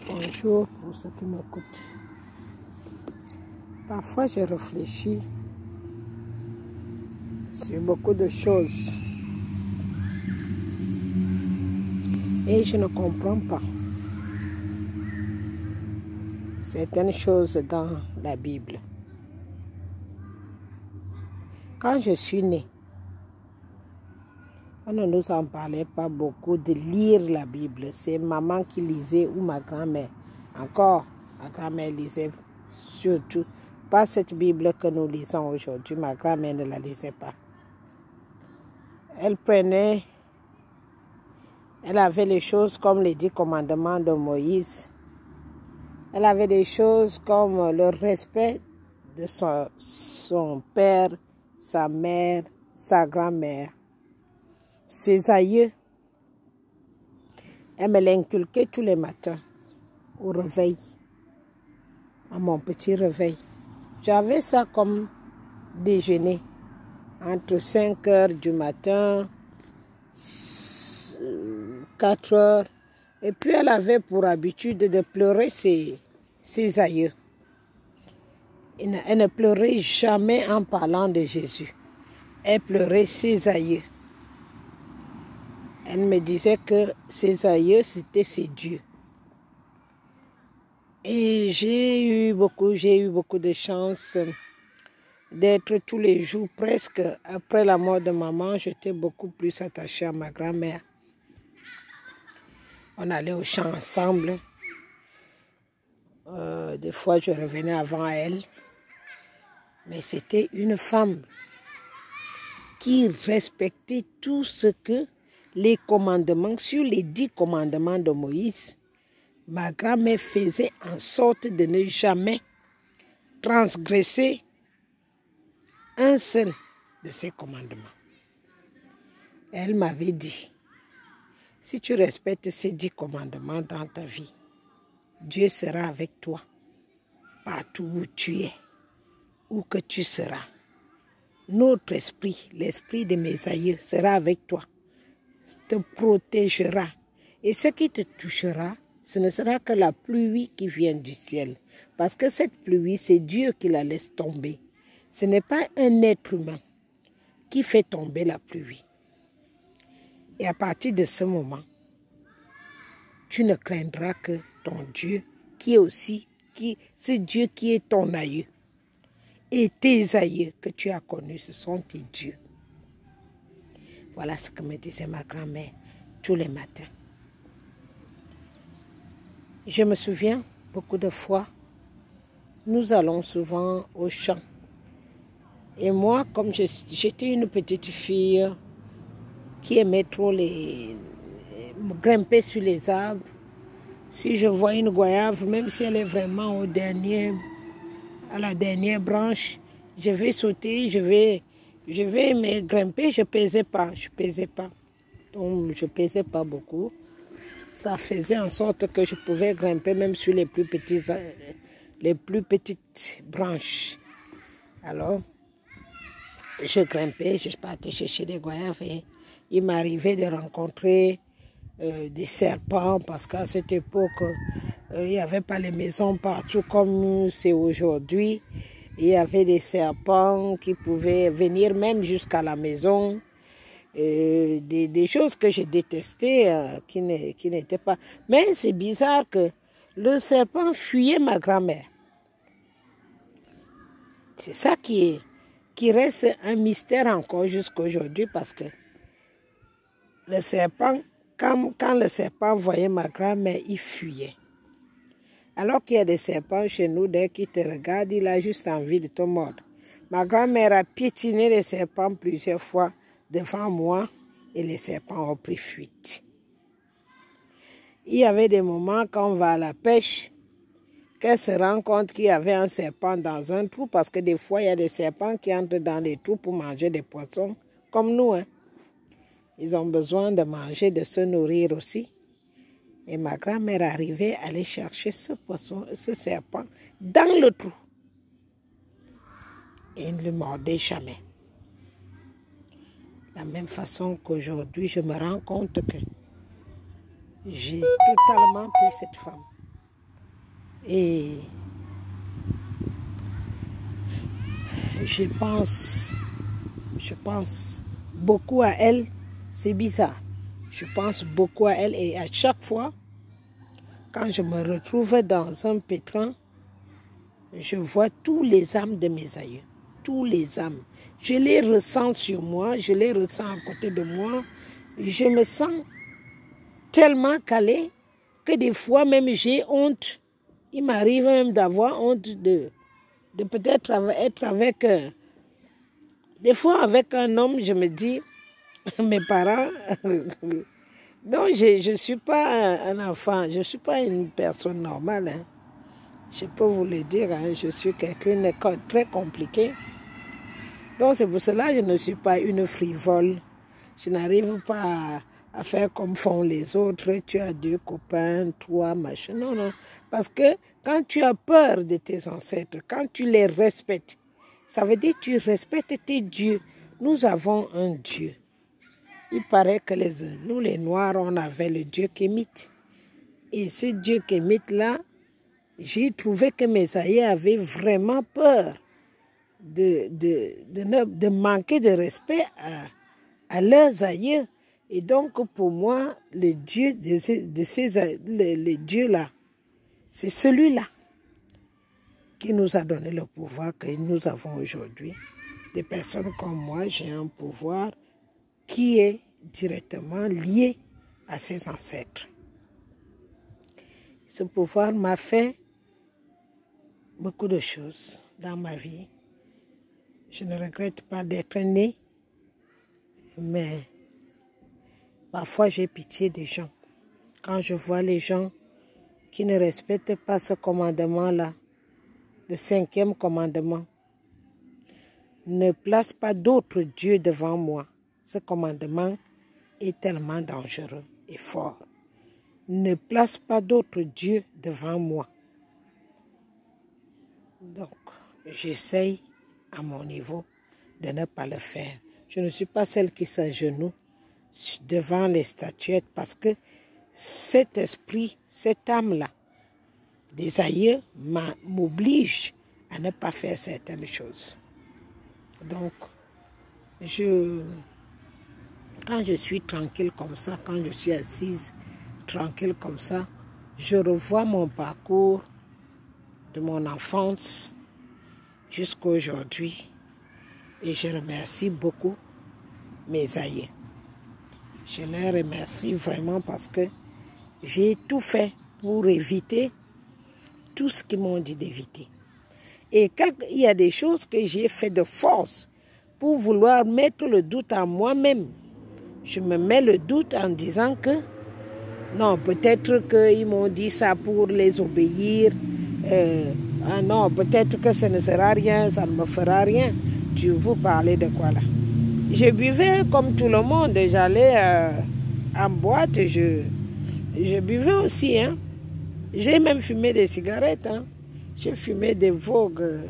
Bonjour pour ceux qui m'écoutent. Parfois, je réfléchis sur beaucoup de choses et je ne comprends pas certaines choses dans la Bible. Quand je suis née, on ne nous en parlait pas beaucoup de lire la Bible. C'est maman qui lisait ou ma grand-mère. Encore, ma grand-mère lisait surtout. Pas cette Bible que nous lisons aujourd'hui. Ma grand-mère ne la lisait pas. Elle avait les choses comme les 10 commandements de Moïse. Elle avait des choses comme le respect de son père, sa mère, sa grand-mère, ses aïeux. Elle me l'inculquait tous les matins au réveil, à mon petit réveil. J'avais ça comme déjeuner entre 5 heures du matin, 4 heures. Et puis elle avait pour habitude de pleurer ses aïeux. Elle ne pleurait jamais en parlant de Jésus. Elle pleurait ses aïeux. Elle me disait que ses aïeux, c'était ses dieux. Et j'ai eu beaucoup de chance d'être tous les jours, presque après la mort de maman, j'étais beaucoup plus attachée à ma grand-mère. On allait au champ ensemble. Des fois, je revenais avant elle. Mais c'était une femme qui respectait tout ce que les commandements, sur les 10 commandements de Moïse, ma grand-mère faisait en sorte de ne jamais transgresser un seul de ces commandements. Elle m'avait dit, si tu respectes ces 10 commandements dans ta vie, Dieu sera avec toi partout où tu es, où que tu seras. Notre esprit, l'esprit de mes aïeux, sera avec toi, te protégera. Et ce qui te touchera, ce ne sera que la pluie qui vient du ciel. Parce que cette pluie, c'est Dieu qui la laisse tomber. Ce n'est pas un être humain qui fait tomber la pluie. Et à partir de ce moment, tu ne craindras que ton Dieu, ce Dieu qui est ton aïeux. Et tes aïeux que tu as connus, ce sont tes dieux. Voilà ce que me disait ma grand-mère tous les matins. Je me souviens, beaucoup de fois, nous allons souvent au champ. Et moi, comme j'étais une petite fille qui aimait trop grimper sur les arbres, si je vois une goyave, même si elle est vraiment à la dernière branche, je vais sauter, je vais me grimper, je pesais pas. Donc, je pesais pas beaucoup. Ça faisait en sorte que je pouvais grimper même sur les plus petites branches. Alors, je grimpais, je partais chercher des goyaves et il m'arrivait de rencontrer des serpents parce qu'à cette époque, il n'y avait pas les maisons partout comme c'est aujourd'hui. Il y avait des serpents qui pouvaient venir même jusqu'à la maison. Des choses que je détestais, qui n'étaient pas... Mais c'est bizarre que le serpent fuyait ma grand-mère. C'est ça qui reste un mystère encore jusqu'à aujourd'hui parce que le serpent, quand le serpent voyait ma grand-mère, il fuyait. Alors qu'il y a des serpents chez nous, dès qu'il te regarde, il a juste envie de te mordre. Ma grand-mère a piétiné les serpents plusieurs fois devant moi et les serpents ont pris fuite. Il y avait des moments quand on va à la pêche, qu'elle se rend compte qu'il y avait un serpent dans un trou parce que des fois, il y a des serpents qui entrent dans les trous pour manger des poissons, comme nous. Ils ont besoin de manger, de se nourrir aussi. Et ma grand-mère arrivait à aller chercher ce serpent dans le trou. Et il ne le mordait jamais. De la même façon qu'aujourd'hui, je me rends compte que j'ai totalement pris cette femme. Et je pense beaucoup à elle. C'est bizarre. Je pense beaucoup à elle et à chaque fois, quand je me retrouve dans un pétrin, je vois tous les âmes de mes aïeux. Tous les âmes. Je les ressens sur moi, je les ressens à côté de moi. Je me sens tellement calée que des fois même j'ai honte. Il m'arrive même d'avoir honte de peut-être être avec... des fois avec un homme, je me dis, mes parents... non, je ne suis pas un enfant, je ne suis pas une personne normale. Hein. Je peux vous le dire, hein, je suis quelqu'un de très compliqué. Donc c'est pour cela que je ne suis pas une frivole. Je n'arrive pas à faire comme font les autres. Tu as 2 copains, 3, machin. Non, non. Parce que quand tu as peur de tes ancêtres, quand tu les respectes, ça veut dire que tu respectes tes dieux. Nous avons un Dieu. Il paraît que nous les Noirs, on avait le Dieu Kémite. Et ce Dieu Kémite-là, j'ai trouvé que mes aïeux avaient vraiment peur de manquer de respect à leurs aïeux. Et donc, pour moi, le Dieu le Dieu-là, c'est celui-là qui nous a donné le pouvoir que nous avons aujourd'hui. Des personnes comme moi, j'ai un pouvoir qui est directement lié à ses ancêtres. Ce pouvoir m'a fait beaucoup de choses dans ma vie. Je ne regrette pas d'être née, mais parfois j'ai pitié des gens. Quand je vois les gens qui ne respectent pas ce commandement-là, le 5e commandement, ne place pas d'autres dieux devant moi. Ce commandement est tellement dangereux et fort. Ne place pas d'autres dieux devant moi. Donc, j'essaye à mon niveau de ne pas le faire. Je ne suis pas celle qui s'agenouille devant les statuettes parce que cet esprit, cette âme-là, des aïeux m'oblige à ne pas faire certaines choses. Donc, quand je suis tranquille comme ça, quand je suis assise tranquille comme ça, je revois mon parcours de mon enfance jusqu'à aujourd'hui et je remercie beaucoup mes aïeux. Je les remercie vraiment parce que j'ai tout fait pour éviter tout ce qu'ils m'ont dit d'éviter. Et il y a des choses que j'ai fait de force pour vouloir mettre le doute en moi-même. Je me mets le doute en disant que non, peut-être qu'ils m'ont dit ça pour les obéir. Non, peut-être que ce ne sera rien, ça ne me fera rien. Tu vous parlez de quoi là? Je buvais comme tout le monde. J'allais en boîte, je buvais aussi. Hein. J'ai même fumé des cigarettes. Hein. J'ai fumé des Vogue,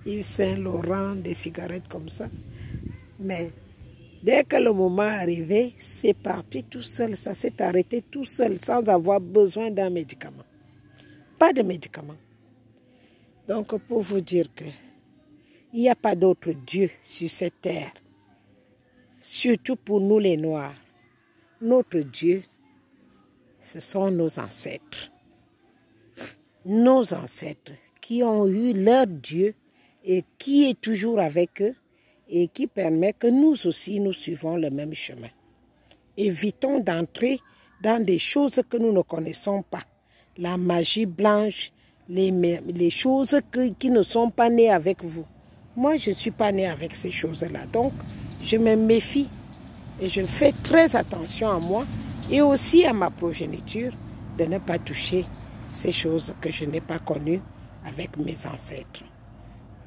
Yves Saint Laurent, des cigarettes comme ça. Mais dès que le moment est arrivé, c'est parti tout seul. Ça s'est arrêté tout seul sans avoir besoin d'un médicament. Pas de médicament. Donc pour vous dire que il n'y a pas d'autre Dieu sur cette terre. Surtout pour nous les Noirs. Notre Dieu, ce sont nos ancêtres. Nos ancêtres qui ont eu leur Dieu et qui est toujours avec eux et qui permet que nous aussi nous suivons le même chemin. Évitons d'entrer dans des choses que nous ne connaissons pas. La magie blanche, les choses qui ne sont pas nées avec vous. Moi, je ne suis pas née avec ces choses-là. Donc, je me méfie et je fais très attention à moi et aussi à ma progéniture de ne pas toucher ces choses que je n'ai pas connues avec mes ancêtres.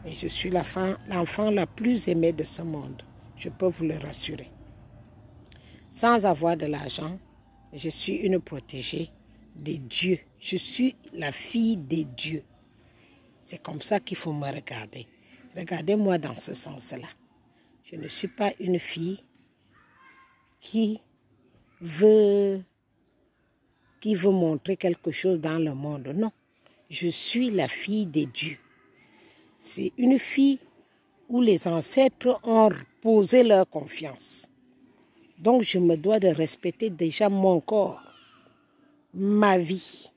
Et je suis l'enfant la plus aimée de ce monde. Je peux vous le rassurer. Sans avoir de l'argent, je suis une protégée des dieux. Je suis la fille des dieux. C'est comme ça qu'il faut me regarder. Regardez-moi dans ce sens-là. Je ne suis pas une fille qui veut montrer quelque chose dans le monde. Non, je suis la fille des dieux. C'est une fille où les ancêtres ont posé leur confiance. Donc je me dois de respecter déjà mon corps, ma vie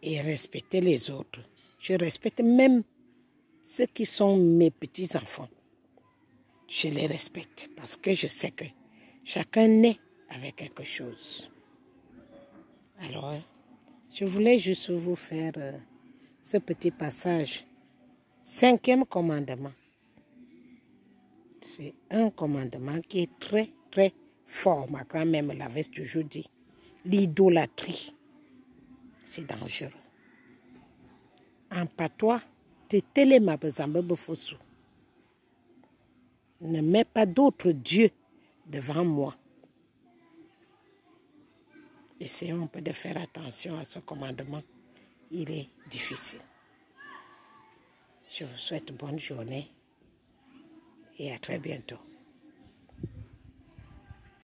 et respecter les autres. Je respecte même ceux qui sont mes petits-enfants. Je les respecte parce que je sais que chacun naît avec quelque chose. Alors, je voulais juste vous faire ce petit passage. 5e commandement. C'est un commandement qui est très, très fort. Ma grand-mère me l'avait toujours dit. L'idolâtrie, c'est dangereux. En patois, ne mets pas d'autres dieux devant moi. Essayons un peu de faire attention à ce commandement. Il est difficile. Je vous souhaite bonne journée et à très bientôt.